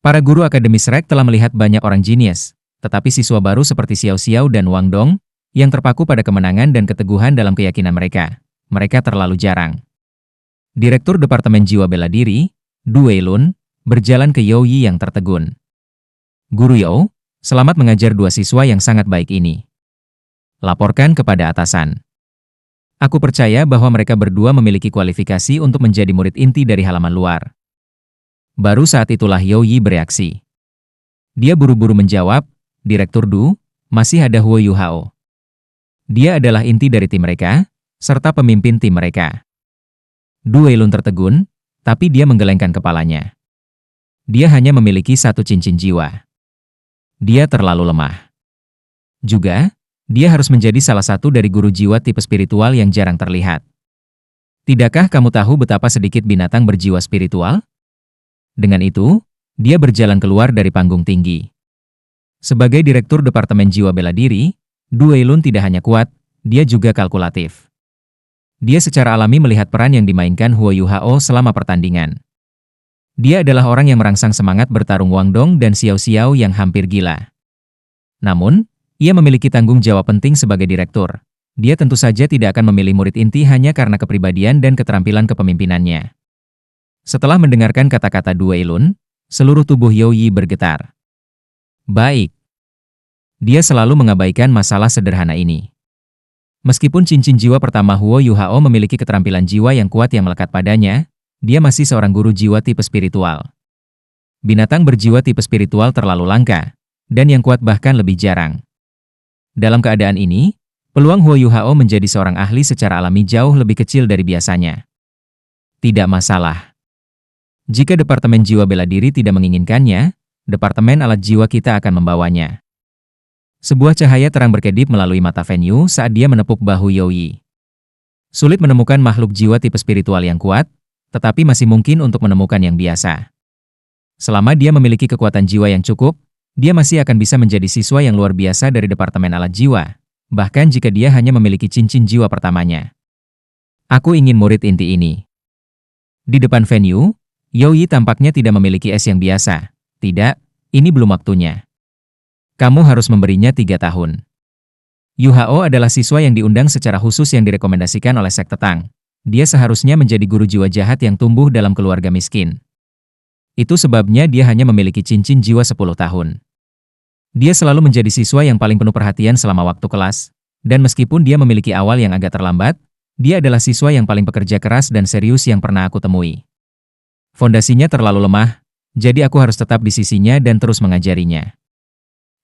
Para guru Akademi Shrek telah melihat banyak orang jenius, tetapi siswa baru seperti Xiao Xiao dan Wang Dong, yang terpaku pada kemenangan dan keteguhan dalam keyakinan mereka terlalu jarang. Direktur Departemen Jiwa Bela Diri, Du Weilun, berjalan ke Yao Yi yang tertegun. Guru Yao, selamat mengajar dua siswa yang sangat baik ini. Laporkan kepada atasan. Aku percaya bahwa mereka berdua memiliki kualifikasi untuk menjadi murid inti dari halaman luar. Baru saat itulah Yao Yi bereaksi. Dia buru-buru menjawab, Direktur Du, masih ada Huo Yuhao. Dia adalah inti dari tim mereka, serta pemimpin tim mereka. Du Weilun tertegun, tapi dia menggelengkan kepalanya. Dia hanya memiliki satu cincin jiwa. Dia terlalu lemah. Juga, dia harus menjadi salah satu dari guru jiwa tipe spiritual yang jarang terlihat. Tidakkah kamu tahu betapa sedikit binatang berjiwa spiritual? Dengan itu, dia berjalan keluar dari panggung tinggi. Sebagai Direktur Departemen Jiwa Bela Diri, Du Weilun tidak hanya kuat, dia juga kalkulatif. Dia secara alami melihat peran yang dimainkan Huo Yuhao selama pertandingan. Dia adalah orang yang merangsang semangat bertarung Wang Dong dan Xiao Xiao yang hampir gila. Namun, ia memiliki tanggung jawab penting sebagai direktur. Dia tentu saja tidak akan memilih murid inti hanya karena kepribadian dan keterampilan kepemimpinannya. Setelah mendengarkan kata-kata Du Weilun, seluruh tubuh Yao Yi bergetar. Baik. Dia selalu mengabaikan masalah sederhana ini. Meskipun cincin jiwa pertama Huo Yuhao memiliki keterampilan jiwa yang kuat yang melekat padanya, dia masih seorang guru jiwa tipe spiritual. Binatang berjiwa tipe spiritual terlalu langka, dan yang kuat bahkan lebih jarang. Dalam keadaan ini, peluang Huo Yuhao menjadi seorang ahli secara alami jauh lebih kecil dari biasanya. Tidak masalah. Jika Departemen Jiwa Bela Diri tidak menginginkannya, Departemen Alat Jiwa kita akan membawanya. Sebuah cahaya terang berkedip melalui mata Fan Yu saat dia menepuk bahu Yao Yi. Sulit menemukan makhluk jiwa tipe spiritual yang kuat, tetapi masih mungkin untuk menemukan yang biasa. Selama dia memiliki kekuatan jiwa yang cukup, dia masih akan bisa menjadi siswa yang luar biasa dari Departemen Alat Jiwa, bahkan jika dia hanya memiliki cincin jiwa pertamanya. Aku ingin murid inti ini. Di depan Fan Yu, Yao Yi tampaknya tidak memiliki es yang biasa. Tidak, ini belum waktunya. Kamu harus memberinya 3 tahun. Yuhao adalah siswa yang diundang secara khusus yang direkomendasikan oleh Sekte Tang. Dia seharusnya menjadi guru jiwa jahat yang tumbuh dalam keluarga miskin. Itu sebabnya dia hanya memiliki cincin jiwa 10 tahun. Dia selalu menjadi siswa yang paling penuh perhatian selama waktu kelas, dan meskipun dia memiliki awal yang agak terlambat, dia adalah siswa yang paling pekerja keras dan serius yang pernah aku temui. Fondasinya terlalu lemah, jadi aku harus tetap di sisinya dan terus mengajarinya.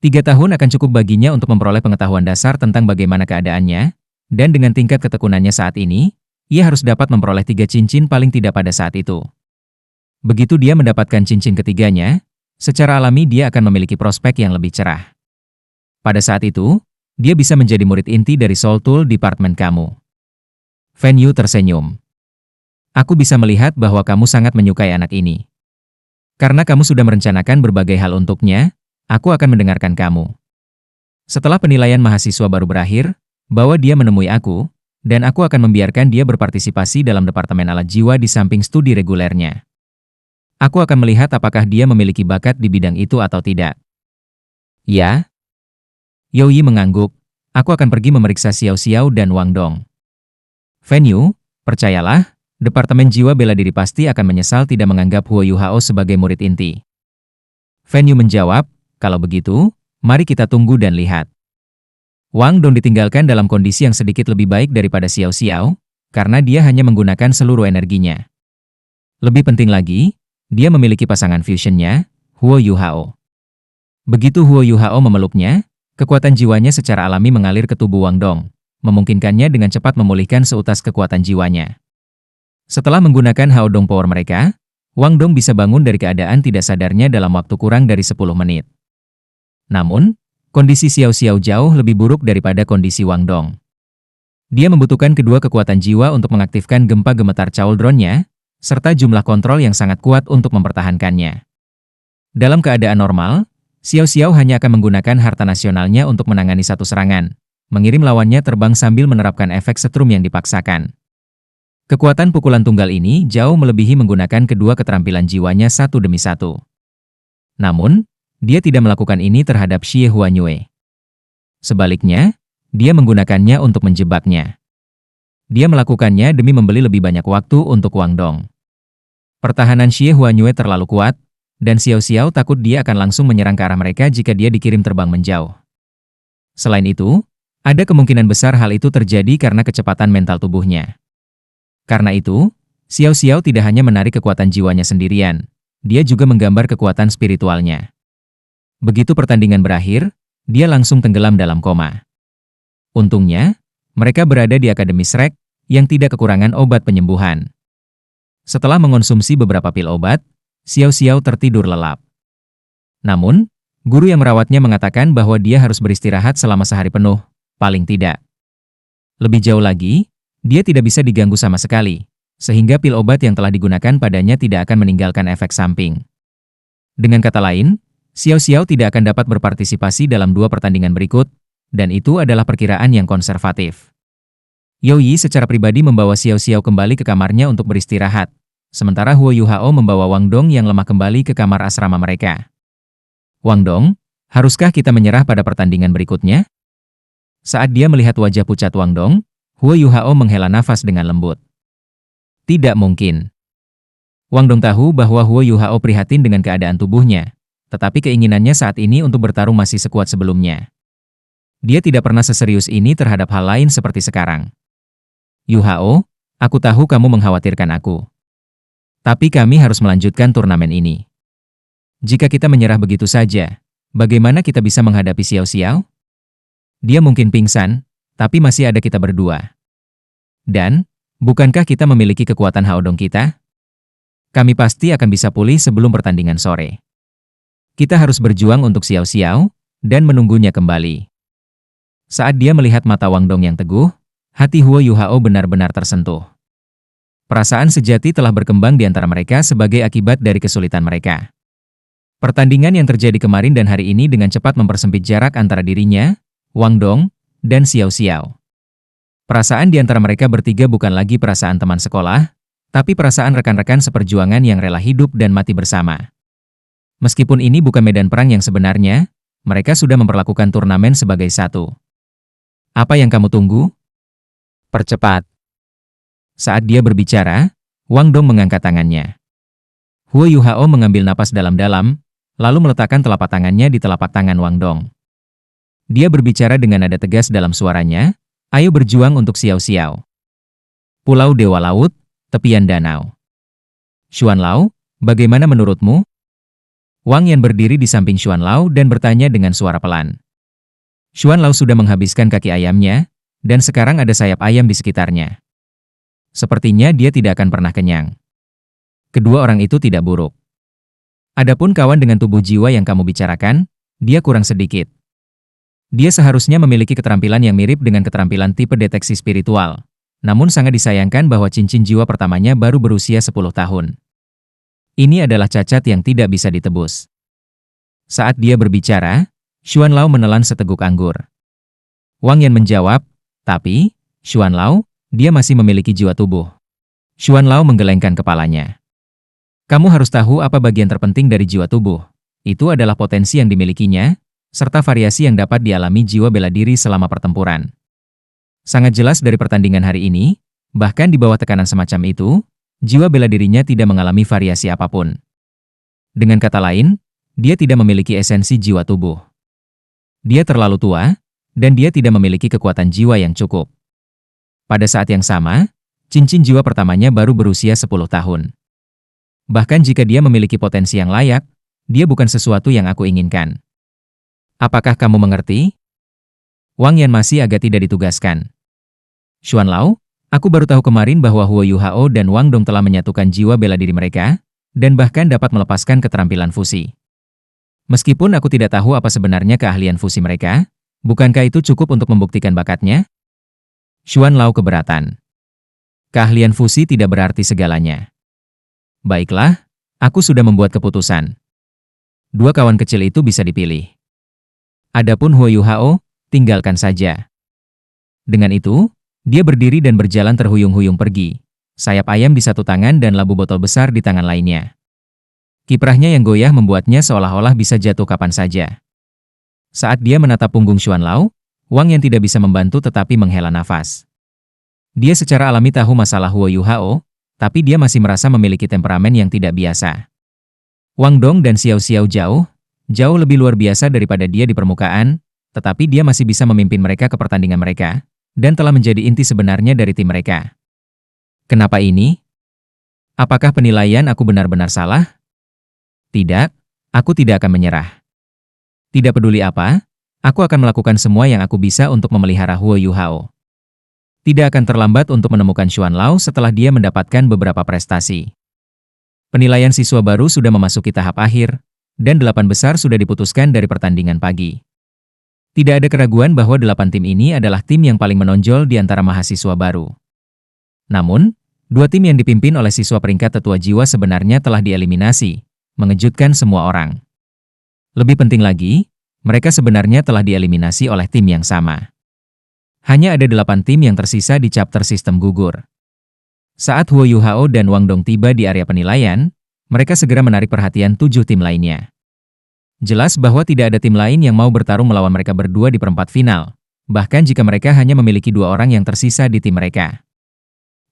3 tahun akan cukup baginya untuk memperoleh pengetahuan dasar tentang bagaimana keadaannya, dan dengan tingkat ketekunannya saat ini, ia harus dapat memperoleh 3 cincin paling tidak pada saat itu. Begitu dia mendapatkan cincin ketiganya, secara alami dia akan memiliki prospek yang lebih cerah. Pada saat itu, dia bisa menjadi murid inti dari Soul Tool Department kamu. Fan Yu tersenyum. Aku bisa melihat bahwa kamu sangat menyukai anak ini. Karena kamu sudah merencanakan berbagai hal untuknya, aku akan mendengarkan kamu. Setelah penilaian mahasiswa baru berakhir, bahwa dia menemui aku, dan aku akan membiarkan dia berpartisipasi dalam Departemen Alat Jiwa di samping studi regulernya. Aku akan melihat apakah dia memiliki bakat di bidang itu atau tidak. Ya? Yao Yi mengangguk, aku akan pergi memeriksa Xiao Xiao dan Wang Dong. Fan Yu, percayalah, Departemen Jiwa Bela Diri pasti akan menyesal tidak menganggap Huo Yuhao sebagai murid inti. Fan Yu menjawab, kalau begitu, mari kita tunggu dan lihat. Wang Dong ditinggalkan dalam kondisi yang sedikit lebih baik daripada Xiao Xiao, karena dia hanya menggunakan seluruh energinya. Lebih penting lagi, dia memiliki pasangan fusionnya, Huo Yuhao. Begitu Huo Yuhao memeluknya, kekuatan jiwanya secara alami mengalir ke tubuh Wang Dong, memungkinkannya dengan cepat memulihkan seutas kekuatan jiwanya. Setelah menggunakan Hao Dong Power mereka, Wang Dong bisa bangun dari keadaan tidak sadarnya dalam waktu kurang dari 10 menit. Namun, kondisi Xiao Xiao jauh lebih buruk daripada kondisi Wang Dong. Dia membutuhkan kedua kekuatan jiwa untuk mengaktifkan gempa gemetar cauldron-nya, serta jumlah kontrol yang sangat kuat untuk mempertahankannya. Dalam keadaan normal, Xiao Xiao hanya akan menggunakan harta nasionalnya untuk menangani satu serangan, mengirim lawannya terbang sambil menerapkan efek setrum yang dipaksakan. Kekuatan pukulan tunggal ini jauh melebihi menggunakan kedua keterampilan jiwanya satu demi satu. Namun, dia tidak melakukan ini terhadap Xie Huanyue. Sebaliknya, dia menggunakannya untuk menjebaknya. Dia melakukannya demi membeli lebih banyak waktu untuk Wang Dong. Pertahanan Xie Huanyue terlalu kuat, dan Xiao Xiao takut dia akan langsung menyerang ke arah mereka jika dia dikirim terbang menjauh. Selain itu, ada kemungkinan besar hal itu terjadi karena kecepatan mental tubuhnya. Karena itu, Xiao Xiao tidak hanya menarik kekuatan jiwanya sendirian, dia juga menggambar kekuatan spiritualnya. Begitu pertandingan berakhir, dia langsung tenggelam dalam koma. Untungnya, mereka berada di Akademi Shrek yang tidak kekurangan obat penyembuhan. Setelah mengonsumsi beberapa pil obat, Xiao Xiao tertidur lelap. Namun, guru yang merawatnya mengatakan bahwa dia harus beristirahat selama sehari penuh, paling tidak. Lebih jauh lagi, dia tidak bisa diganggu sama sekali, sehingga pil obat yang telah digunakan padanya tidak akan meninggalkan efek samping. Dengan kata lain, Xiao Xiao tidak akan dapat berpartisipasi dalam 2 pertandingan berikut, dan itu adalah perkiraan yang konservatif. Yao Yi secara pribadi membawa Xiao Xiao kembali ke kamarnya untuk beristirahat, sementara Huo Yuhao membawa Wang Dong yang lemah kembali ke kamar asrama mereka. Wang Dong, haruskah kita menyerah pada pertandingan berikutnya? Saat dia melihat wajah pucat Wang Dong, Huo Yuhao menghela nafas dengan lembut. Tidak mungkin. Wang Dong tahu bahwa Huo Yuhao prihatin dengan keadaan tubuhnya, tetapi keinginannya saat ini untuk bertarung masih sekuat sebelumnya. Dia tidak pernah seserius ini terhadap hal lain seperti sekarang. Yuhao, aku tahu kamu mengkhawatirkan aku. Tapi kami harus melanjutkan turnamen ini. Jika kita menyerah begitu saja, bagaimana kita bisa menghadapi Xiao Xiao? Dia mungkin pingsan, tapi masih ada kita berdua. Dan, bukankah kita memiliki kekuatan Haodong kita? Kami pasti akan bisa pulih sebelum pertandingan sore. Kita harus berjuang untuk Xiao Xiao, dan menunggunya kembali. Saat dia melihat mata Wang Dong yang teguh, hati Huo Yuhao benar-benar tersentuh. Perasaan sejati telah berkembang di antara mereka sebagai akibat dari kesulitan mereka. Pertandingan yang terjadi kemarin dan hari ini dengan cepat mempersempit jarak antara dirinya, Wang Dong, dan Xiao Xiao. Perasaan di antara mereka bertiga bukan lagi perasaan teman sekolah, tapi perasaan rekan-rekan seperjuangan yang rela hidup dan mati bersama. Meskipun ini bukan medan perang yang sebenarnya, mereka sudah memperlakukan turnamen sebagai satu. Apa yang kamu tunggu? Percepat. Saat dia berbicara, Wang Dong mengangkat tangannya. Huo Yuhao mengambil napas dalam-dalam, lalu meletakkan telapak tangannya di telapak tangan Wang Dong. Dia berbicara dengan nada tegas dalam suaranya, ayo berjuang untuk Xiao Xiao. Pulau Dewa Laut, tepian danau. Xuan Lao, bagaimana menurutmu? Wang Yan berdiri di samping Xuan Lao dan bertanya dengan suara pelan. Xuan Lao sudah menghabiskan kaki ayamnya, dan sekarang ada sayap ayam di sekitarnya. Sepertinya dia tidak akan pernah kenyang. Kedua orang itu tidak buruk. Adapun kawan dengan tubuh jiwa yang kamu bicarakan, dia kurang sedikit. Dia seharusnya memiliki keterampilan yang mirip dengan keterampilan tipe deteksi spiritual. Namun sangat disayangkan bahwa cincin jiwa pertamanya baru berusia 10 tahun. Ini adalah cacat yang tidak bisa ditebus. Saat dia berbicara, Xuan Lao menelan seteguk anggur. Wang Yan menjawab, tapi, Xuan Lao, dia masih memiliki jiwa tubuh. Xuan Lao menggelengkan kepalanya. Kamu harus tahu apa bagian terpenting dari jiwa tubuh. Itu adalah potensi yang dimilikinya, serta variasi yang dapat dialami jiwa bela diri selama pertempuran. Sangat jelas dari pertandingan hari ini, bahkan di bawah tekanan semacam itu, jiwa bela dirinya tidak mengalami variasi apapun. Dengan kata lain, dia tidak memiliki esensi jiwa tubuh. Dia terlalu tua, dan dia tidak memiliki kekuatan jiwa yang cukup. Pada saat yang sama, cincin jiwa pertamanya baru berusia 10 tahun. Bahkan jika dia memiliki potensi yang layak, dia bukan sesuatu yang aku inginkan. Apakah kamu mengerti? Wang Yan masih agak tidak ditugaskan. Xuan Lao, aku baru tahu kemarin bahwa Huo Yuhao dan Wang Dong telah menyatukan jiwa bela diri mereka, dan bahkan dapat melepaskan keterampilan fusi. Meskipun aku tidak tahu apa sebenarnya keahlian fusi mereka, bukankah itu cukup untuk membuktikan bakatnya? Xuan Lao keberatan. Keahlian fusi tidak berarti segalanya. Baiklah, aku sudah membuat keputusan. 2 kawan kecil itu bisa dipilih. Adapun Huo Yuhao, tinggalkan saja. Dengan itu, dia berdiri dan berjalan terhuyung-huyung pergi, sayap ayam di satu tangan dan labu botol besar di tangan lainnya. Kiprahnya yang goyah membuatnya seolah-olah bisa jatuh kapan saja. Saat dia menatap punggung Xuan Lao, Wang yang tidak bisa membantu tetapi menghela nafas. Dia secara alami tahu masalah Huo Yuhao, tapi dia masih merasa memiliki temperamen yang tidak biasa. Wang Dong dan Xiao Xiao jauh lebih luar biasa daripada dia di permukaan, tetapi dia masih bisa memimpin mereka ke pertandingan mereka, dan telah menjadi inti sebenarnya dari tim mereka. Kenapa ini? Apakah penilaian aku benar-benar salah? Tidak, aku tidak akan menyerah. Tidak peduli apa, aku akan melakukan semua yang aku bisa untuk memelihara Huo Yuhao. Tidak akan terlambat untuk menemukan Xuan Lao setelah dia mendapatkan beberapa prestasi. Penilaian siswa baru sudah memasuki tahap akhir, dan 8 besar sudah diputuskan dari pertandingan pagi. Tidak ada keraguan bahwa 8 tim ini adalah tim yang paling menonjol di antara mahasiswa baru. Namun, 2 tim yang dipimpin oleh siswa peringkat tetua jiwa sebenarnya telah dieliminasi, mengejutkan semua orang. Lebih penting lagi, mereka sebenarnya telah dieliminasi oleh tim yang sama. Hanya ada 8 tim yang tersisa di chapter sistem gugur. Saat Huo Yuhao dan Wang Dong tiba di area penilaian, mereka segera menarik perhatian 7 tim lainnya. Jelas bahwa tidak ada tim lain yang mau bertarung melawan mereka berdua di perempat final, bahkan jika mereka hanya memiliki 2 orang yang tersisa di tim mereka.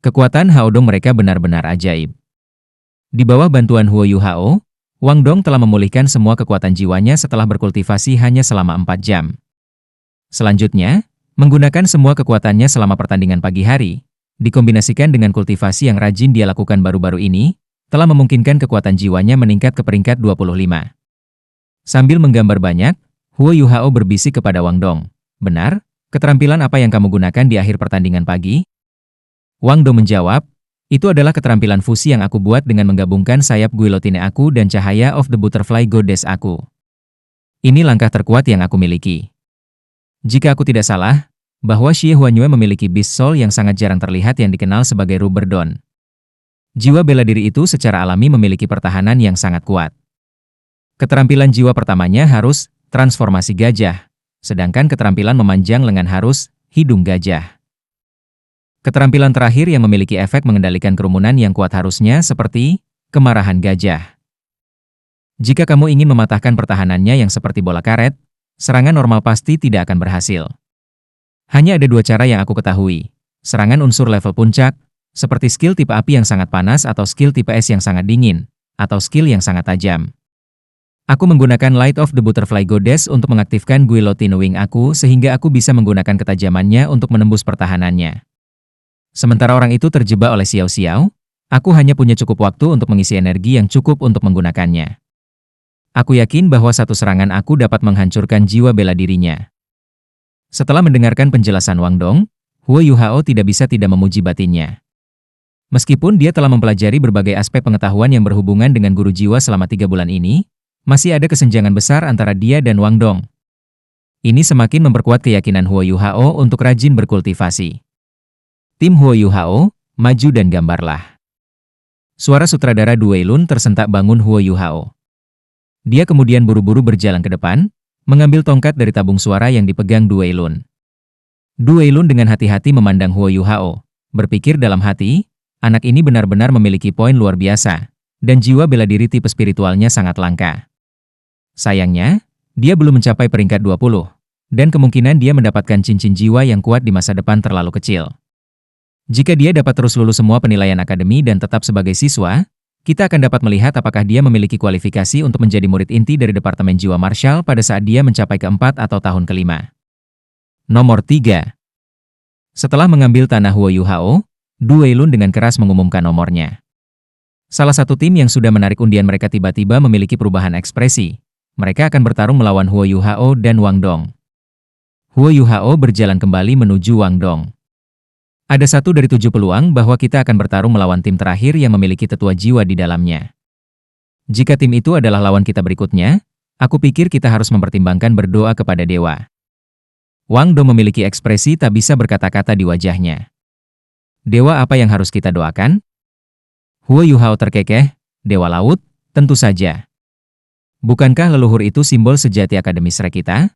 Kekuatan Hao Dong mereka benar-benar ajaib. Di bawah bantuan Huo Yuhao, Wang Dong telah memulihkan semua kekuatan jiwanya setelah berkultivasi hanya selama 4 jam. Selanjutnya, menggunakan semua kekuatannya selama pertandingan pagi hari, dikombinasikan dengan kultivasi yang rajin dia lakukan baru-baru ini, telah memungkinkan kekuatan jiwanya meningkat ke peringkat 25. Sambil menggambar banyak, Huo Yuhao berbisik kepada Wang Dong. Benar, keterampilan apa yang kamu gunakan di akhir pertandingan pagi? Wang Dong menjawab, itu adalah keterampilan fusi yang aku buat dengan menggabungkan sayap guillotine aku dan cahaya of the butterfly goddess aku. Ini langkah terkuat yang aku miliki. Jika aku tidak salah, bahwa Xie Huanyue memiliki Beast Soul yang sangat jarang terlihat yang dikenal sebagai Rubber Dawn. Jiwa bela diri itu secara alami memiliki pertahanan yang sangat kuat. Keterampilan jiwa pertamanya harus transformasi gajah, sedangkan keterampilan memanjang lengan harus hidung gajah. Keterampilan terakhir yang memiliki efek mengendalikan kerumunan yang kuat harusnya seperti kemarahan gajah. Jika kamu ingin mematahkan pertahanannya yang seperti bola karet, serangan normal pasti tidak akan berhasil. Hanya ada 2 cara yang aku ketahui. Serangan unsur level puncak, seperti skill tipe api yang sangat panas atau skill tipe es yang sangat dingin, atau skill yang sangat tajam. Aku menggunakan Light of the Butterfly Goddess untuk mengaktifkan Guillotine Wing aku sehingga aku bisa menggunakan ketajamannya untuk menembus pertahanannya. Sementara orang itu terjebak oleh Xiao Xiao, aku hanya punya cukup waktu untuk mengisi energi yang cukup untuk menggunakannya. Aku yakin bahwa satu serangan aku dapat menghancurkan jiwa bela dirinya. Setelah mendengarkan penjelasan Wang Dong, Huo Yuhao tidak bisa tidak memuji batinnya. Meskipun dia telah mempelajari berbagai aspek pengetahuan yang berhubungan dengan guru jiwa selama 3 bulan ini, masih ada kesenjangan besar antara dia dan Wang Dong. Ini semakin memperkuat keyakinan Huo Yuhao untuk rajin berkultivasi. Tim Huo Yuhao, maju dan gambarlah. Suara sutradara Du Weilun tersentak bangun Huo Yuhao. Dia kemudian buru-buru berjalan ke depan, mengambil tongkat dari tabung suara yang dipegang Du Weilun. Du Weilun dengan hati-hati memandang Huo Yuhao, berpikir dalam hati, anak ini benar-benar memiliki poin luar biasa, dan jiwa bela diri tipe spiritualnya sangat langka. Sayangnya, dia belum mencapai peringkat 20, dan kemungkinan dia mendapatkan cincin jiwa yang kuat di masa depan terlalu kecil. Jika dia dapat terus lulus semua penilaian akademi dan tetap sebagai siswa, kita akan dapat melihat apakah dia memiliki kualifikasi untuk menjadi murid inti dari Departemen Jiwa Martial pada saat dia mencapai ke-4 atau tahun ke-5. Nomor 3. Setelah mengambil tanah Huo Yuhao, Du Weilun dengan keras mengumumkan nomornya. Salah satu tim yang sudah menarik undian mereka tiba-tiba memiliki perubahan ekspresi. Mereka akan bertarung melawan Huo Yuhao dan Wang Dong. Huo Yuhao berjalan kembali menuju Wang Dong. Ada 1 dari 7 peluang bahwa kita akan bertarung melawan tim terakhir yang memiliki tetua jiwa di dalamnya. Jika tim itu adalah lawan kita berikutnya, aku pikir kita harus mempertimbangkan berdoa kepada dewa. Wang Dong memiliki ekspresi tak bisa berkata-kata di wajahnya. Dewa apa yang harus kita doakan? Huo Yuhao terkekeh, Dewa Laut, tentu saja. Bukankah leluhur itu simbol sejati akademis Shrek kita?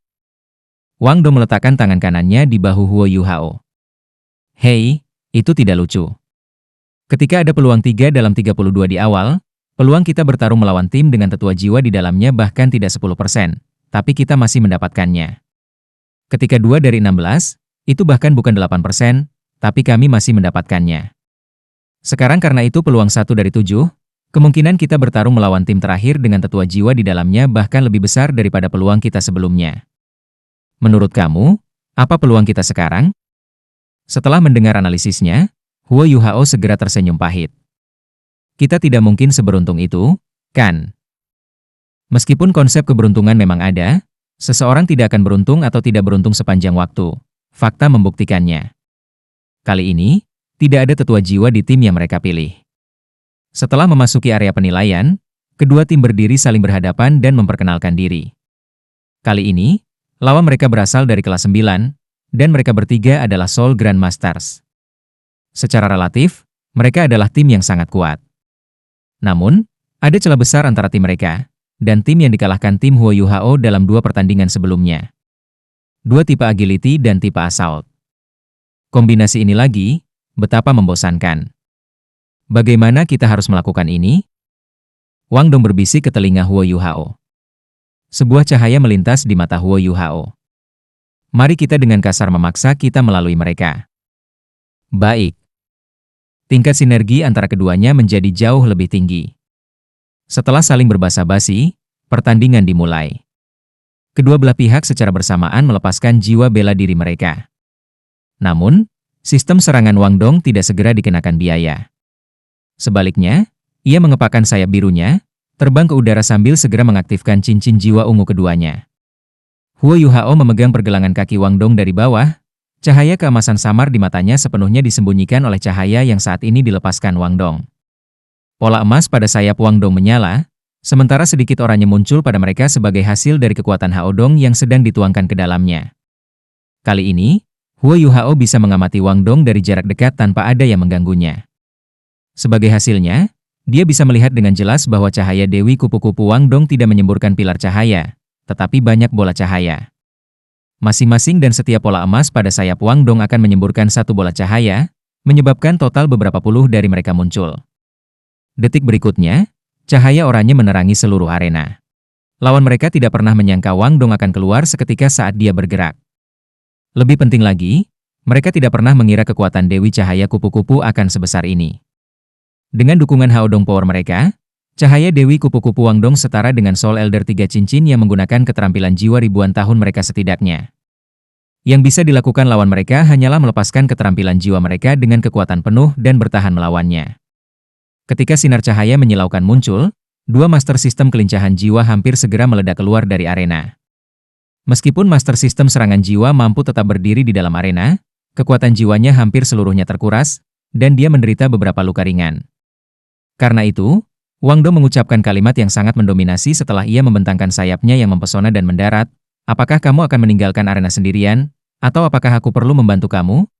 Wang Dong meletakkan tangan kanannya di bahu Huo Yuhao. Hei, itu tidak lucu. Ketika ada peluang 3 dalam 32 di awal, Peluang kita bertarung melawan tim dengan tetua jiwa di dalamnya bahkan tidak 10%, tapi kita masih mendapatkannya. Ketika 2 dari 16, itu bahkan bukan 8%, tapi kami masih mendapatkannya. Sekarang karena itu peluang 1 dari 7, kemungkinan kita bertarung melawan tim terakhir dengan tetua jiwa di dalamnya bahkan lebih besar daripada peluang kita sebelumnya. Menurut kamu, apa peluang kita sekarang? Setelah mendengar analisisnya, Huo Yuhao segera tersenyum pahit. Kita tidak mungkin seberuntung itu, kan? Meskipun konsep keberuntungan memang ada, seseorang tidak akan beruntung atau tidak beruntung sepanjang waktu. Fakta membuktikannya. Kali ini, tidak ada tetua jiwa di tim yang mereka pilih. Setelah memasuki area penilaian, kedua tim berdiri saling berhadapan dan memperkenalkan diri. Kali ini, lawan mereka berasal dari kelas 9, dan mereka bertiga adalah Soul Grandmasters. Secara relatif, mereka adalah tim yang sangat kuat. Namun, ada celah besar antara tim mereka, dan tim yang dikalahkan tim Huo Yuhao dalam 2 pertandingan sebelumnya. 2 tipe agility dan tipe assault. Kombinasi ini lagi, betapa membosankan. Bagaimana kita harus melakukan ini? Wang Dong berbisik ke telinga Huo Yuhao. Sebuah cahaya melintas di mata Huo Yuhao. Mari kita dengan kasar memaksa kita melalui mereka. Baik. Tingkat sinergi antara keduanya menjadi jauh lebih tinggi. Setelah saling berbasa-basi, pertandingan dimulai. Kedua belah pihak secara bersamaan melepaskan jiwa bela diri mereka. Namun, sistem serangan Wang Dong tidak segera dikenakan biaya. Sebaliknya, ia mengepakkan sayap birunya, terbang ke udara sambil segera mengaktifkan cincin jiwa ungu keduanya. Huo Yuhao memegang pergelangan kaki Wang Dong dari bawah. Cahaya keemasan samar di matanya sepenuhnya disembunyikan oleh cahaya yang saat ini dilepaskan Wang Dong. Pola emas pada sayap Wang Dong menyala, sementara sedikit oranye muncul pada mereka sebagai hasil dari kekuatan Hao Dong yang sedang dituangkan ke dalamnya. Kali ini, Huo Yuhao bisa mengamati Wang Dong dari jarak dekat tanpa ada yang mengganggunya. Sebagai hasilnya, dia bisa melihat dengan jelas bahwa cahaya Dewi kupu-kupu Wang Dong tidak menyemburkan pilar cahaya, tetapi banyak bola cahaya. Masing-masing dan setiap pola emas pada sayap Wang Dong akan menyemburkan 1 bola cahaya, menyebabkan total beberapa puluh dari mereka muncul. Detik berikutnya, cahaya oranye menerangi seluruh arena. Lawan mereka tidak pernah menyangka Wang Dong akan keluar seketika saat dia bergerak. Lebih penting lagi, mereka tidak pernah mengira kekuatan Dewi Cahaya Kupu-Kupu akan sebesar ini. Dengan dukungan Hao Dong Power mereka, cahaya Dewi Kupu-Kupu Wang Dong setara dengan Soul Elder 3 cincin yang menggunakan keterampilan jiwa ribuan tahun mereka setidaknya. Yang bisa dilakukan lawan mereka hanyalah melepaskan keterampilan jiwa mereka dengan kekuatan penuh dan bertahan melawannya. Ketika sinar cahaya menyilaukan muncul, 2 master sistem kelincahan jiwa hampir segera meledak keluar dari arena. Meskipun master sistem serangan jiwa mampu tetap berdiri di dalam arena, kekuatan jiwanya hampir seluruhnya terkuras, dan dia menderita beberapa luka ringan. Karena itu, Wang Dong mengucapkan kalimat yang sangat mendominasi setelah ia membentangkan sayapnya yang mempesona dan mendarat. Apakah kamu akan meninggalkan arena sendirian, atau apakah aku perlu membantu kamu?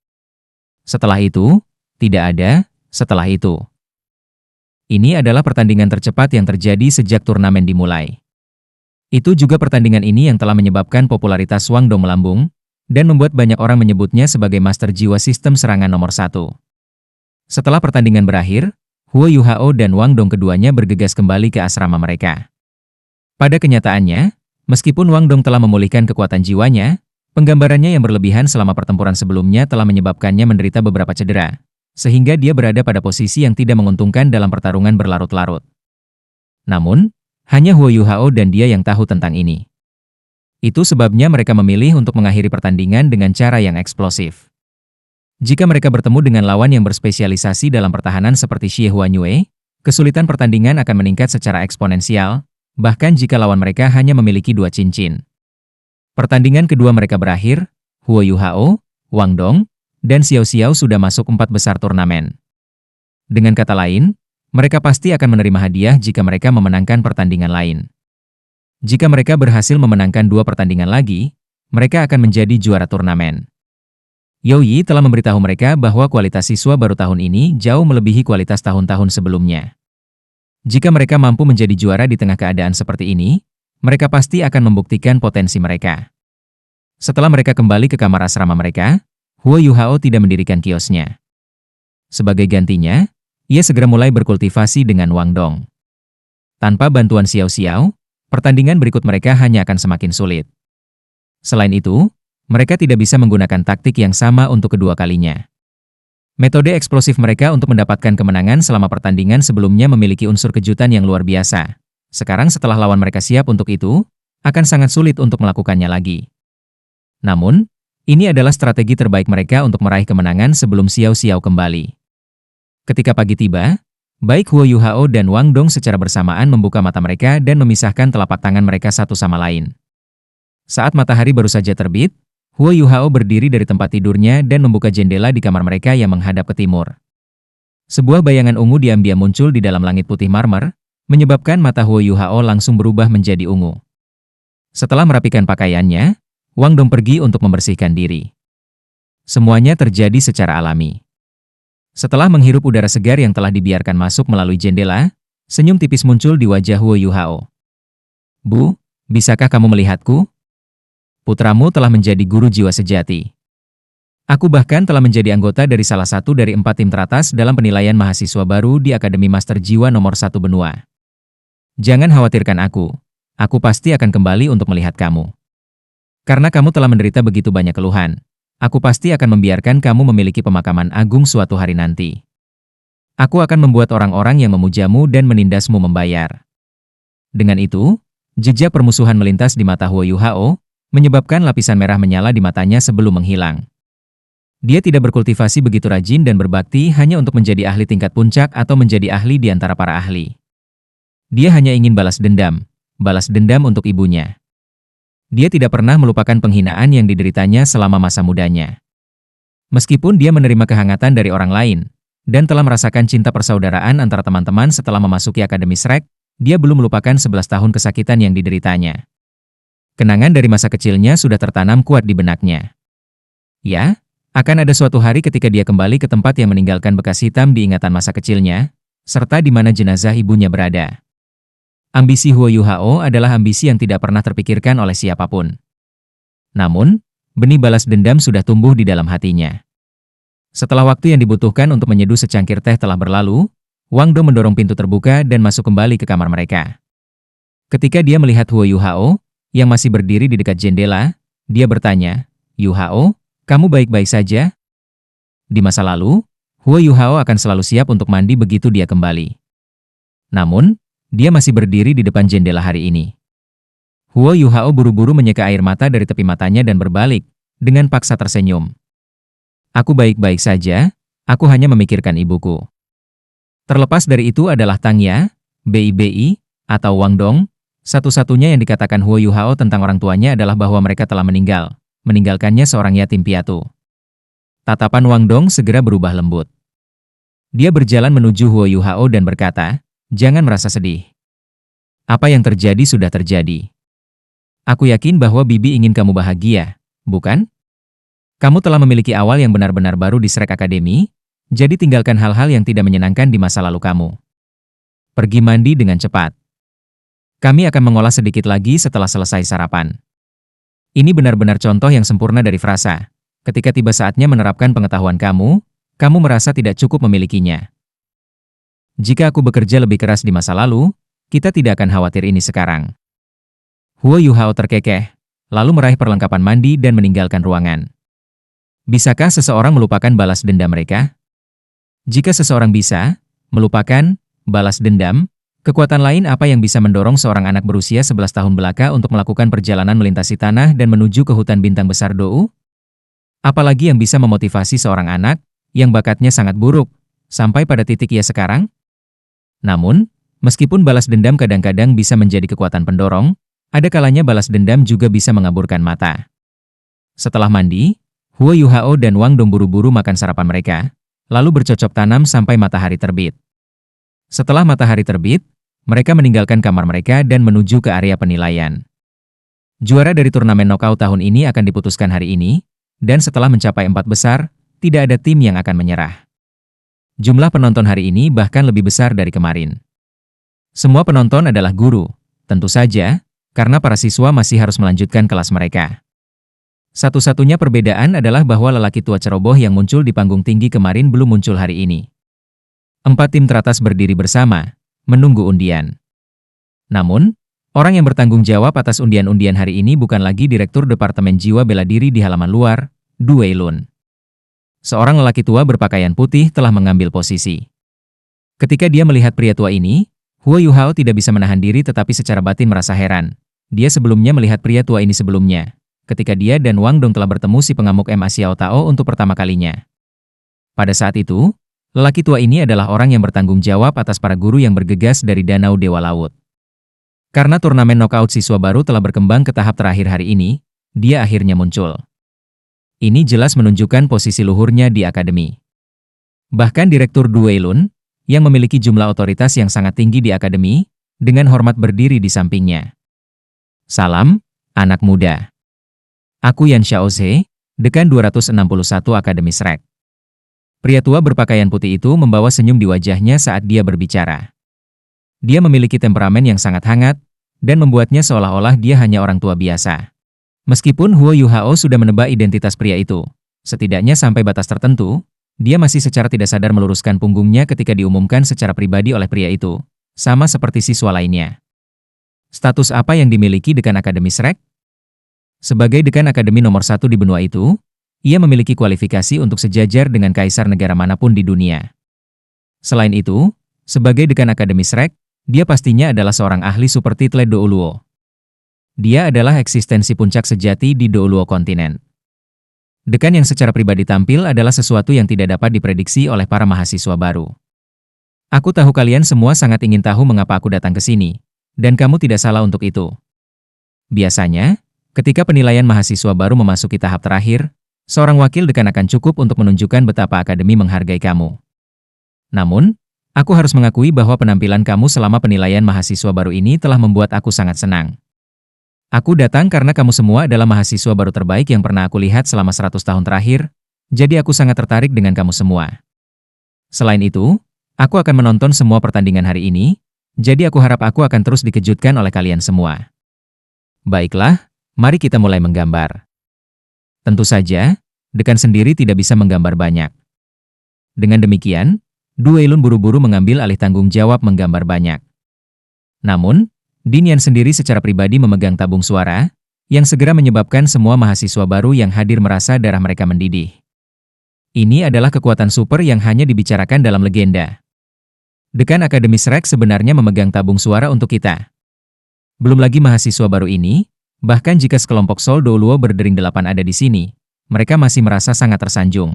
Setelah itu, tidak ada, setelah itu. Ini adalah pertandingan tercepat yang terjadi sejak turnamen dimulai. Itu juga pertandingan ini yang telah menyebabkan popularitas Wang Dong melambung, dan membuat banyak orang menyebutnya sebagai master jiwa sistem serangan nomor 1. Setelah pertandingan berakhir, Huo Yuhao dan Wang Dong keduanya bergegas kembali ke asrama mereka. Pada kenyataannya, meskipun Wang Dong telah memulihkan kekuatan jiwanya, penggambarannya yang berlebihan selama pertempuran sebelumnya telah menyebabkannya menderita beberapa cedera, sehingga dia berada pada posisi yang tidak menguntungkan dalam pertarungan berlarut-larut. Namun, hanya Huo Yuhao dan dia yang tahu tentang ini. Itu sebabnya mereka memilih untuk mengakhiri pertandingan dengan cara yang eksplosif. Jika mereka bertemu dengan lawan yang berspesialisasi dalam pertahanan seperti Xie Huanyue, kesulitan pertandingan akan meningkat secara eksponensial, bahkan jika lawan mereka hanya memiliki 2 cincin. Pertandingan kedua mereka berakhir, Huo Yuhao, Wang Dong, dan Xiao Xiao sudah masuk 4 besar turnamen. Dengan kata lain, mereka pasti akan menerima hadiah jika mereka memenangkan pertandingan lain. Jika mereka berhasil memenangkan 2 pertandingan lagi, mereka akan menjadi juara turnamen. Youyi telah memberitahu mereka bahwa kualitas siswa baru tahun ini jauh melebihi kualitas tahun-tahun sebelumnya. Jika mereka mampu menjadi juara di tengah keadaan seperti ini, mereka pasti akan membuktikan potensi mereka. Setelah mereka kembali ke kamar asrama mereka, Huo Yuhao tidak mendirikan kiosnya. Sebagai gantinya, ia segera mulai berkultivasi dengan Wang Dong. Tanpa bantuan Xiao Xiao, pertandingan berikut mereka hanya akan semakin sulit. Selain itu, mereka tidak bisa menggunakan taktik yang sama untuk kedua kalinya. Metode eksplosif mereka untuk mendapatkan kemenangan selama pertandingan sebelumnya memiliki unsur kejutan yang luar biasa. Sekarang setelah lawan mereka siap untuk itu, akan sangat sulit untuk melakukannya lagi. Namun, ini adalah strategi terbaik mereka untuk meraih kemenangan sebelum Xiao Xiao kembali. Ketika pagi tiba, baik Huo Yuhao dan Wang Dong secara bersamaan membuka mata mereka dan memisahkan telapak tangan mereka satu sama lain. Saat matahari baru saja terbit, Huo Yuhao berdiri dari tempat tidurnya dan membuka jendela di kamar mereka yang menghadap ke timur. Sebuah bayangan ungu diam-diam muncul di dalam langit putih marmer, menyebabkan mata Huo Yuhao langsung berubah menjadi ungu. Setelah merapikan pakaiannya, Wang Dong pergi untuk membersihkan diri. Semuanya terjadi secara alami. Setelah menghirup udara segar yang telah dibiarkan masuk melalui jendela, senyum tipis muncul di wajah Huo Yuhao. Bu, bisakah kamu melihatku? Putramu telah menjadi guru jiwa sejati. Aku bahkan telah menjadi anggota dari salah satu dari 4 tim teratas dalam penilaian mahasiswa baru di Akademi Master Jiwa nomor 1 benua. Jangan khawatirkan aku pasti akan kembali untuk melihat kamu. Karena kamu telah menderita begitu banyak keluhan. Aku pasti akan membiarkan kamu memiliki pemakaman agung suatu hari nanti. Aku akan membuat orang-orang yang memujamu dan menindasmu membayar. Dengan itu, jejak permusuhan melintas di mata Huo Yuhao, menyebabkan lapisan merah menyala di matanya sebelum menghilang. Dia tidak berkultivasi begitu rajin dan berbakti hanya untuk menjadi ahli tingkat puncak atau menjadi ahli di antara para ahli. Dia hanya ingin balas dendam untuk ibunya. Dia tidak pernah melupakan penghinaan yang dideritanya selama masa mudanya. Meskipun dia menerima kehangatan dari orang lain, dan telah merasakan cinta persaudaraan antara teman-teman setelah memasuki Akademi Shrek, dia belum melupakan 11 tahun kesakitan yang dideritanya. Kenangan dari masa kecilnya sudah tertanam kuat di benaknya. Ya, akan ada suatu hari ketika dia kembali ke tempat yang meninggalkan bekas hitam di ingatan masa kecilnya, serta di mana jenazah ibunya berada. Ambisi Huo Yuhao adalah ambisi yang tidak pernah terpikirkan oleh siapapun. Namun, benih balas dendam sudah tumbuh di dalam hatinya. Setelah waktu yang dibutuhkan untuk menyeduh secangkir teh telah berlalu, Wang Dong mendorong pintu terbuka dan masuk kembali ke kamar mereka. Ketika dia melihat Huo Yuhao, yang masih berdiri di dekat jendela, dia bertanya, "Yuhao, kamu baik-baik saja?" Di masa lalu, Huo Yuhao akan selalu siap untuk mandi begitu dia kembali. Namun, dia masih berdiri di depan jendela hari ini. Huo Yuhao buru-buru menyeka air mata dari tepi matanya dan berbalik, dengan paksa tersenyum. "Aku baik-baik saja, aku hanya memikirkan ibuku." Terlepas dari itu adalah Tangya, Bi, atau Wang Dong, satu-satunya yang dikatakan Huo Yuhao tentang orang tuanya adalah bahwa mereka telah meninggal, meninggalkannya seorang yatim piatu. Tatapan Wang Dong segera berubah lembut. Dia berjalan menuju Huo Yuhao dan berkata, "Jangan merasa sedih. Apa yang terjadi sudah terjadi. Aku yakin bahwa Bibi ingin kamu bahagia, bukan? Kamu telah memiliki awal yang benar-benar baru di Shrek Academy, jadi tinggalkan hal-hal yang tidak menyenangkan di masa lalu kamu. Pergi mandi dengan cepat. Kami akan mengolah sedikit lagi setelah selesai sarapan." Ini benar-benar contoh yang sempurna dari frasa. Ketika tiba saatnya menerapkan pengetahuan kamu merasa tidak cukup memilikinya. Jika aku bekerja lebih keras di masa lalu, kita tidak akan khawatir ini sekarang. Huo Yuhao terkekeh, lalu meraih perlengkapan mandi dan meninggalkan ruangan. Bisakah seseorang melupakan balas dendam mereka? Jika seseorang bisa melupakan balas dendam, kekuatan lain apa yang bisa mendorong seorang anak berusia 11 tahun belaka untuk melakukan perjalanan melintasi tanah dan menuju ke hutan bintang besar Dou? Apalagi yang bisa memotivasi seorang anak yang bakatnya sangat buruk sampai pada titik ia sekarang? Namun, meskipun balas dendam kadang-kadang bisa menjadi kekuatan pendorong, ada kalanya balas dendam juga bisa mengaburkan mata. Setelah mandi, Huo Yuhao dan Wang Dong buru-buru makan sarapan mereka, lalu bercocok tanam sampai matahari terbit. Setelah matahari terbit, mereka meninggalkan kamar mereka dan menuju ke area penilaian. Juara dari turnamen knockout tahun ini akan diputuskan hari ini, dan setelah mencapai 4 besar, tidak ada tim yang akan menyerah. Jumlah penonton hari ini bahkan lebih besar dari kemarin. Semua penonton adalah guru, tentu saja, karena para siswa masih harus melanjutkan kelas mereka. Satu-satunya perbedaan adalah bahwa lelaki tua ceroboh yang muncul di panggung tinggi kemarin belum muncul hari ini. 4 tim teratas berdiri bersama, menunggu undian. Namun, orang yang bertanggung jawab atas undian-undian hari ini bukan lagi Direktur Departemen Jiwa Bela Diri di halaman luar, Du Weilun. Seorang lelaki tua berpakaian putih telah mengambil posisi. Ketika dia melihat pria tua ini, Huo Yuhao tidak bisa menahan diri tetapi secara batin merasa heran. Dia sebelumnya melihat pria tua ini sebelumnya, ketika dia dan Wang Dong telah bertemu si pengamuk Ma Xiao Tao untuk pertama kalinya. Pada saat itu, lelaki tua ini adalah orang yang bertanggung jawab atas para guru yang bergegas dari Danau Dewa Laut. Karena turnamen knockout siswa baru telah berkembang ke tahap terakhir hari ini, dia akhirnya muncul. Ini jelas menunjukkan posisi luhurnya di akademi. Bahkan Direktur Du Weilun, yang memiliki jumlah otoritas yang sangat tinggi di akademi, dengan hormat berdiri di sampingnya. Salam, anak muda. Aku Yan Xiaoze, Dekan 261 Akademi Shrek. Pria tua berpakaian putih itu membawa senyum di wajahnya saat dia berbicara. Dia memiliki temperamen yang sangat hangat, dan membuatnya seolah-olah dia hanya orang tua biasa. Meskipun Huo Yuhao sudah menebak identitas pria itu, setidaknya sampai batas tertentu, dia masih secara tidak sadar meluruskan punggungnya ketika diumumkan secara pribadi oleh pria itu, sama seperti siswa lainnya. Status apa yang dimiliki Dekan Akademi Shrek? Sebagai Dekan Akademi nomor 1 di benua itu, ia memiliki kualifikasi untuk sejajar dengan kaisar negara manapun di dunia. Selain itu, sebagai Dekan Akademi Shrek, dia pastinya adalah seorang ahli seperti Tle Douluo. Dia adalah eksistensi puncak sejati di Douluo kontinen. Dekan yang secara pribadi tampil adalah sesuatu yang tidak dapat diprediksi oleh para mahasiswa baru. Aku tahu kalian semua sangat ingin tahu mengapa aku datang ke sini, dan kamu tidak salah untuk itu. Biasanya, ketika penilaian mahasiswa baru memasuki tahap terakhir, seorang wakil dekan akan cukup untuk menunjukkan betapa akademi menghargai kamu. Namun, aku harus mengakui bahwa penampilan kamu selama penilaian mahasiswa baru ini telah membuat aku sangat senang. Aku datang karena kamu semua adalah mahasiswa baru terbaik yang pernah aku lihat selama 100 tahun terakhir, jadi aku sangat tertarik dengan kamu semua. Selain itu, aku akan menonton semua pertandingan hari ini, jadi aku harap aku akan terus dikejutkan oleh kalian semua. Baiklah, mari kita mulai menggambar. Tentu saja, dekan sendiri tidak bisa menggambar banyak. Dengan demikian, Du Weilun buru-buru mengambil alih tanggung jawab menggambar banyak. Namun, Din Yan sendiri secara pribadi memegang tabung suara, yang segera menyebabkan semua mahasiswa baru yang hadir merasa darah mereka mendidih. Ini adalah kekuatan super yang hanya dibicarakan dalam legenda. Dekan Akademi Shrek sebenarnya memegang tabung suara untuk kita. Belum lagi mahasiswa baru ini, bahkan jika sekelompok Sol Douluo berdering 8 ada di sini, mereka masih merasa sangat tersanjung.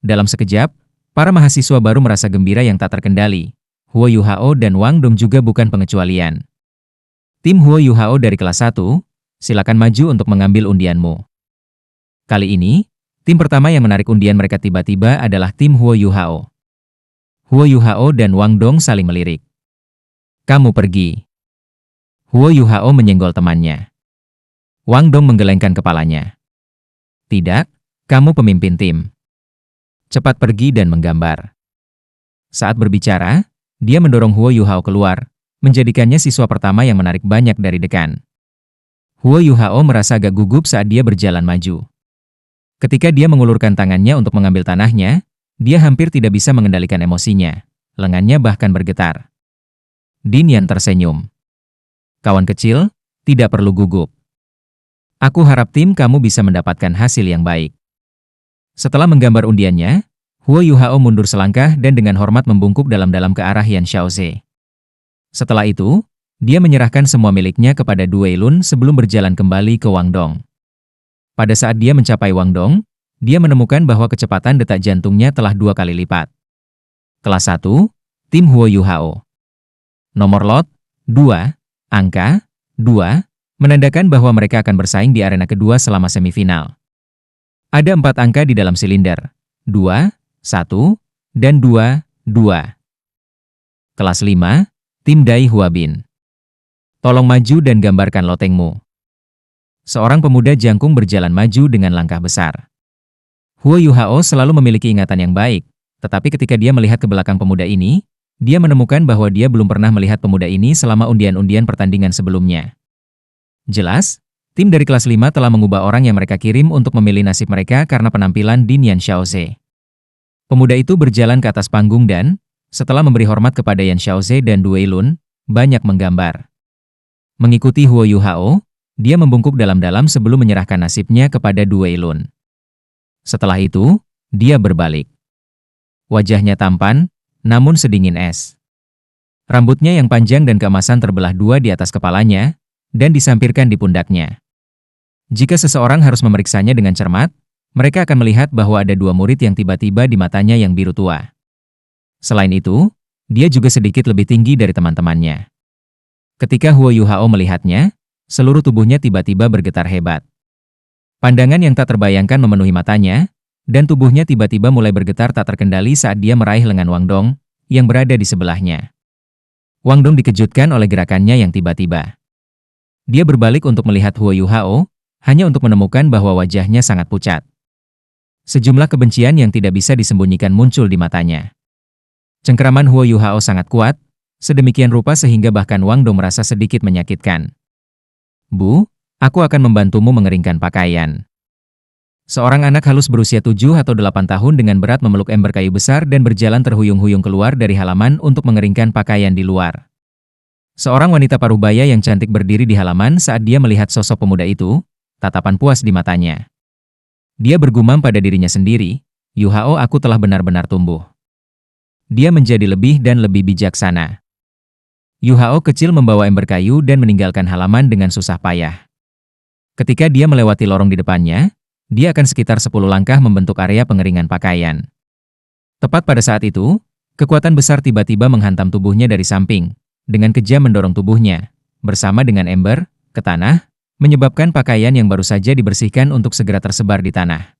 Dalam sekejap, para mahasiswa baru merasa gembira yang tak terkendali. Huo Yuhao dan Wang Dong juga bukan pengecualian. Tim Huo Yuhao dari kelas 1, silakan maju untuk mengambil undianmu. Kali ini, tim pertama yang menarik undian mereka tiba-tiba adalah tim Huo Yuhao. Huo Yuhao dan Wang Dong saling melirik. Kamu pergi. Huo Yuhao menyenggol temannya. Wang Dong menggelengkan kepalanya. Tidak, kamu pemimpin tim. Cepat pergi dan menggambar. Saat berbicara, dia mendorong Huo Yuhao keluar, menjadikannya siswa pertama yang menarik banyak dari dekan. Huo Yuhao merasa agak gugup saat dia berjalan maju. Ketika dia mengulurkan tangannya untuk mengambil tanahnya, dia hampir tidak bisa mengendalikan emosinya. Lengannya bahkan bergetar. Din Yan tersenyum. Kawan kecil, tidak perlu gugup. Aku harap tim kamu bisa mendapatkan hasil yang baik. Setelah menggambar undiannya, Huo Yuhao mundur selangkah dan dengan hormat membungkuk dalam-dalam ke arah Yan Xiaoze. Setelah itu, dia menyerahkan semua miliknya kepada Du Weilun sebelum berjalan kembali ke Wang Dong. Pada saat dia mencapai Wang Dong, dia menemukan bahwa kecepatan detak jantungnya telah 2 kali lipat. Kelas 1, tim Huo Yuhao. Nomor lot, 2, angka, 2, menandakan bahwa mereka akan bersaing di arena kedua selama semifinal. Ada 4 angka di dalam silinder, 2, 1, dan 2, 2. Kelas 5, tim Dai Huabin. Tolong maju dan gambarkan lotengmu. Seorang pemuda jangkung berjalan maju dengan langkah besar. Huo Yuhao selalu memiliki ingatan yang baik, tetapi ketika dia melihat ke belakang pemuda ini, dia menemukan bahwa dia belum pernah melihat pemuda ini selama undian-undian pertandingan sebelumnya. Jelas, tim dari kelas 5 telah mengubah orang yang mereka kirim untuk memilih nasib mereka karena penampilan Din Yan Xiaoze. Pemuda itu berjalan ke atas panggung dan, setelah memberi hormat kepada Yan Xiaoze dan Du Weilun, banyak menggambar. Mengikuti Huo Yuhao, dia membungkuk dalam-dalam sebelum menyerahkan nasibnya kepada Due Ilun. Setelah itu, dia berbalik. Wajahnya tampan, namun sedingin es. Rambutnya yang panjang dan keemasan terbelah dua di atas kepalanya, dan disampirkan di pundaknya. Jika seseorang harus memeriksanya dengan cermat, mereka akan melihat bahwa ada dua murid yang tiba-tiba di matanya yang biru tua. Selain itu, dia juga sedikit lebih tinggi dari teman-temannya. Ketika Huo Yuhao melihatnya, seluruh tubuhnya tiba-tiba bergetar hebat. Pandangan yang tak terbayangkan memenuhi matanya, dan tubuhnya tiba-tiba mulai bergetar tak terkendali saat dia meraih lengan Wang Dong, yang berada di sebelahnya. Wang Dong dikejutkan oleh gerakannya yang tiba-tiba. Dia berbalik untuk melihat Huo Yuhao, hanya untuk menemukan bahwa wajahnya sangat pucat. Sejumlah kebencian yang tidak bisa disembunyikan muncul di matanya. Cengkeraman Huo Yuhao sangat kuat, sedemikian rupa sehingga bahkan Wang Dong merasa sedikit menyakitkan. Bu, aku akan membantumu mengeringkan pakaian. Seorang anak halus berusia 7 atau 8 tahun dengan berat memeluk ember kayu besar dan berjalan terhuyung-huyung keluar dari halaman untuk mengeringkan pakaian di luar. Seorang wanita parubaya yang cantik berdiri di halaman saat dia melihat sosok pemuda itu, tatapan puas di matanya. Dia bergumam pada dirinya sendiri, Yuhao, aku telah benar-benar tumbuh. Dia menjadi lebih dan lebih bijaksana. Yuhao kecil membawa ember kayu dan meninggalkan halaman dengan susah payah. Ketika dia melewati lorong di depannya, dia akan sekitar 10 langkah membentuk area pengeringan pakaian. Tepat pada saat itu, kekuatan besar tiba-tiba menghantam tubuhnya dari samping, dengan kejam mendorong tubuhnya, bersama dengan ember, ke tanah, menyebabkan pakaian yang baru saja dibersihkan untuk segera tersebar di tanah.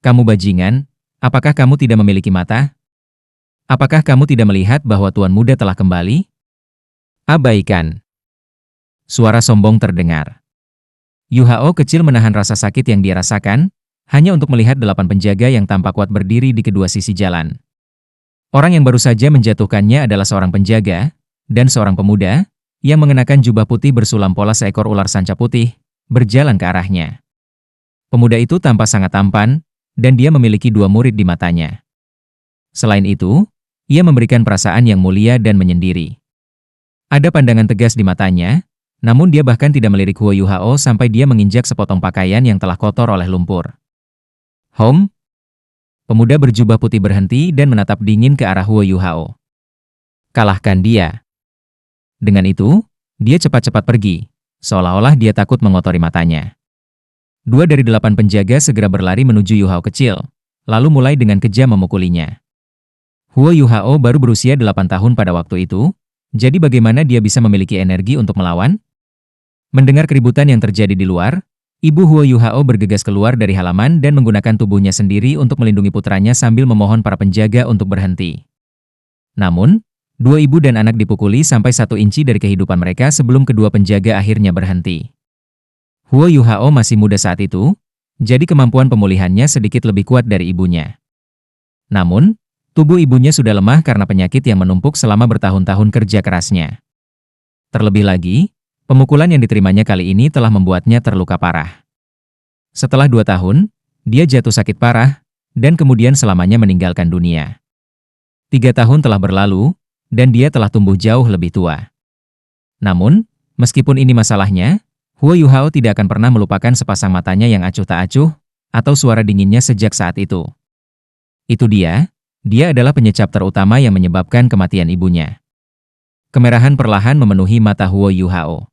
Kamu bajingan, apakah kamu tidak memiliki mata? Apakah kamu tidak melihat bahwa Tuan Muda telah kembali? Abaikan. Suara sombong terdengar. Yuhao kecil menahan rasa sakit yang dia rasakan, hanya untuk melihat 8 penjaga yang tampak kuat berdiri di kedua sisi jalan. Orang yang baru saja menjatuhkannya adalah seorang penjaga, dan seorang pemuda, yang mengenakan jubah putih bersulam pola seekor ular sanca putih, berjalan ke arahnya. Pemuda itu tampak sangat tampan, dan dia memiliki 2 murid di matanya. Selain itu, ia memberikan perasaan yang mulia dan menyendiri. Ada pandangan tegas di matanya, namun dia bahkan tidak melirik Huo Yuhao sampai dia menginjak sepotong pakaian yang telah kotor oleh lumpur. Hom? Pemuda berjubah putih berhenti dan menatap dingin ke arah Huo Yuhao. Kalahkan dia. Dengan itu, dia cepat-cepat pergi, seolah-olah dia takut mengotori matanya. 2 dari 8 penjaga segera berlari menuju Yuhao kecil, lalu mulai dengan kejam memukulinya. Huo Yuhao baru berusia 8 tahun pada waktu itu, jadi bagaimana dia bisa memiliki energi untuk melawan? Mendengar keributan yang terjadi di luar, ibu Huo Yuhao bergegas keluar dari halaman dan menggunakan tubuhnya sendiri untuk melindungi putranya sambil memohon para penjaga untuk berhenti. Namun, 2 ibu dan anak dipukuli sampai 1 inci dari kehidupan mereka sebelum kedua penjaga akhirnya berhenti. Huo Yuhao masih muda saat itu, jadi kemampuan pemulihannya sedikit lebih kuat dari ibunya. Namun, tubuh ibunya sudah lemah karena penyakit yang menumpuk selama bertahun-tahun kerja kerasnya. Terlebih lagi, pemukulan yang diterimanya kali ini telah membuatnya terluka parah. Setelah 2 tahun, dia jatuh sakit parah, dan kemudian selamanya meninggalkan dunia. 3 tahun telah berlalu, dan dia telah tumbuh jauh lebih tua. Namun, meskipun ini masalahnya, Huo Yuhao tidak akan pernah melupakan sepasang matanya yang acuh tak acuh, atau suara dinginnya sejak saat itu. Itu dia adalah penyebab terutama yang menyebabkan kematian ibunya. Kemerahan perlahan memenuhi mata Huo Yuhao.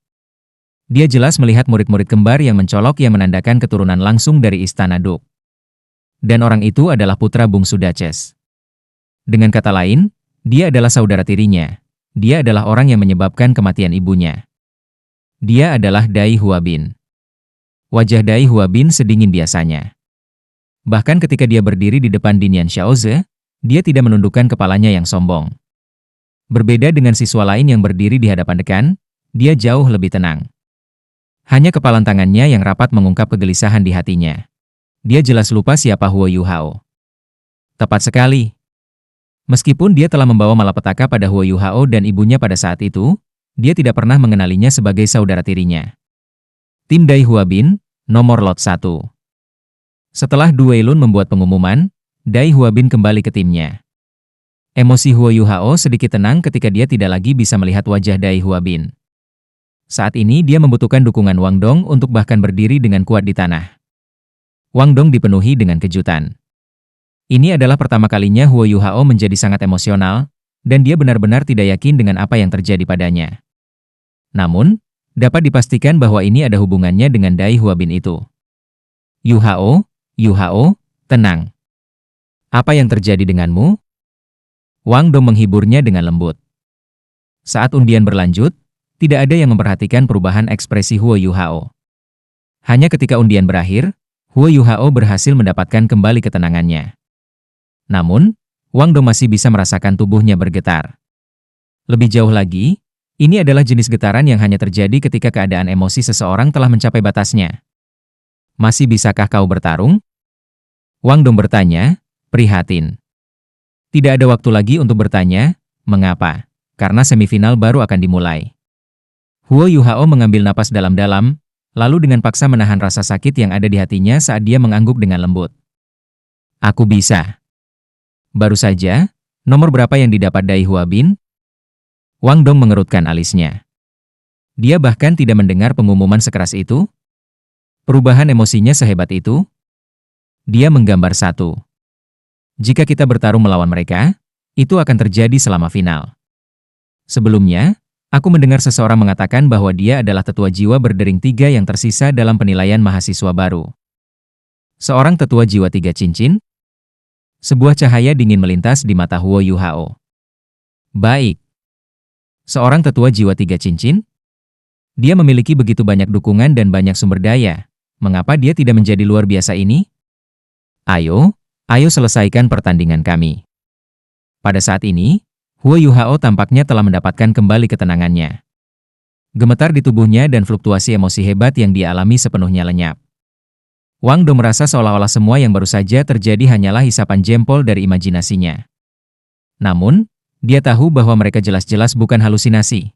Dia jelas melihat murid-murid kembar yang mencolok yang menandakan keturunan langsung dari Istana Duk. Dan orang itu adalah putra bungsu Daces. Dengan kata lain, dia adalah saudara tirinya. Dia adalah orang yang menyebabkan kematian ibunya. Dia adalah Dai Huabin. Wajah Dai Huabin sedingin biasanya. Bahkan ketika dia berdiri di depan Dinian Xiaoze, dia tidak menundukkan kepalanya yang sombong. Berbeda dengan siswa lain yang berdiri di hadapan dekan, dia jauh lebih tenang. Hanya kepalan tangannya yang rapat mengungkap kegelisahan di hatinya. Dia jelas lupa siapa Huo Yuhao. Tepat sekali. Meskipun dia telah membawa malapetaka pada Huo Yuhao dan ibunya pada saat itu, dia tidak pernah mengenalinya sebagai saudara tirinya. Tim Dai Huabin, nomor lot 1. Setelah Due Ilun membuat pengumuman, Dai Huabin kembali ke timnya. Emosi Huo Yuhao sedikit tenang ketika dia tidak lagi bisa melihat wajah Dai Huabin. Saat ini dia membutuhkan dukungan Wang Dong untuk bahkan berdiri dengan kuat di tanah. Wang Dong dipenuhi dengan kejutan. Ini adalah pertama kalinya Huo Yuhao menjadi sangat emosional, dan dia benar-benar tidak yakin dengan apa yang terjadi padanya. Namun, dapat dipastikan bahwa ini ada hubungannya dengan Dai Huabin itu. Yuhao, tenang. Apa yang terjadi denganmu? Wang Dong menghiburnya dengan lembut. Saat undian berlanjut, tidak ada yang memperhatikan perubahan ekspresi Huo Yuhao. Hanya ketika undian berakhir, Huo Yuhao berhasil mendapatkan kembali ketenangannya. Namun, Wang Dong masih bisa merasakan tubuhnya bergetar. Lebih jauh lagi, ini adalah jenis getaran yang hanya terjadi ketika keadaan emosi seseorang telah mencapai batasnya. Masih bisakah kau bertarung? Wang Dong bertanya, prihatin. Tidak ada waktu lagi untuk bertanya, mengapa? Karena semifinal baru akan dimulai. Huo Yuhao mengambil napas dalam-dalam, lalu dengan paksa menahan rasa sakit yang ada di hatinya saat dia mengangguk dengan lembut. Aku bisa. Baru saja, nomor berapa yang didapat Dai Huabin? Wang Dong mengerutkan alisnya. Dia bahkan tidak mendengar pengumuman sekeras itu. Perubahan emosinya sehebat itu. Dia menggambar satu. Jika kita bertarung melawan mereka, itu akan terjadi selama final. Sebelumnya, aku mendengar seseorang mengatakan bahwa dia adalah tetua jiwa berdering 3 yang tersisa dalam penilaian mahasiswa baru. Seorang tetua jiwa 3 cincin? Sebuah cahaya dingin melintas di mata Huo Yuhao. Baik. Seorang tetua jiwa 3 cincin? Dia memiliki begitu banyak dukungan dan banyak sumber daya. Mengapa dia tidak menjadi luar biasa ini? Ayo selesaikan pertandingan kami. Pada saat ini, Huo Yuhao tampaknya telah mendapatkan kembali ketenangannya. Gemetar di tubuhnya dan fluktuasi emosi hebat yang dia alami sepenuhnya lenyap. Wang Dong merasa seolah-olah semua yang baru saja terjadi hanyalah hisapan jempol dari imajinasinya. Namun, dia tahu bahwa mereka jelas-jelas bukan halusinasi.